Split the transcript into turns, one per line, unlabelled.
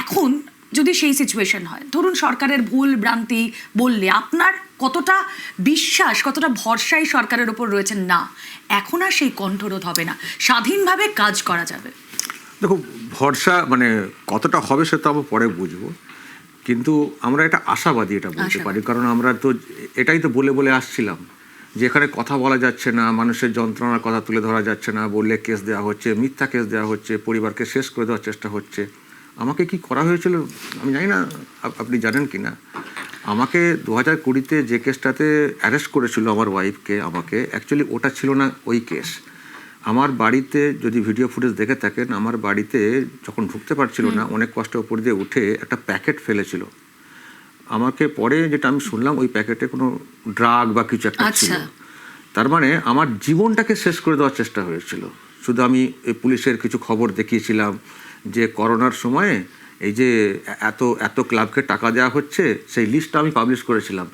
এখন যদি সেই সিচুয়েশন হয়, ধরুন সরকারের ভুল ভ্রান্তি বললে আপনার কতটা বিশ্বাস, কতটা ভরসাই সরকারের ওপর রয়েছে? না, এখন আর সেই কণ্ঠরোধ হবে না, স্বাধীনভাবে কাজ করা যাবে।
দেখো, ভরসা মানে কতটা হবে সেটা আমরা পরে বুঝবো, কিন্তু আমরা এটা আশাবাদী, এটা বলতে পারি। কারণ আমরা তো এটাই তো বলে বলে আসছিলাম যে এখানে কথা বলা যাচ্ছে না, মানুষের যন্ত্রণার কথা তুলে ধরা যাচ্ছে না, বললে কেস দেওয়া হচ্ছে, মিথ্যা কেস দেওয়া হচ্ছে, পরিবারকে শেষ করে দেওয়ার চেষ্টা হচ্ছে। আমাকে কি করা হয়েছিল আমি জানি না, আপনি জানেন কি না। আমাকে 2020-তে যে কেসটাতে অ্যারেস্ট করেছিল আমার ওয়াইফকে, আমাকে অ্যাকচুয়ালি ওটা ছিল না ওই কেস। আমার বাড়িতে যদি ভিডিও ফুটেজ দেখে থাকেন, আমার বাড়িতে যখন ঢুকতে পারছিল না, অনেক কষ্ট উপর দিয়ে উঠে একটা প্যাকেট ফেলেছিল। আমাকে পরে যেটা আমি শুনলাম, ওই প্যাকেটে কোনো ড্রাগ বা কিছু একটা ছিল। তার মানে আমার জীবনটাকে শেষ করে দেওয়ার চেষ্টা হয়েছিল। শুধু আমি পুলিশের কিছু খবর দেখিয়েছিলাম যে করোনার সময়ে এই যে এত এত ক্লাবকে টাকা দেওয়া হচ্ছে, সেই লিস্টটা আমি পাবলিশ করেছিলাম।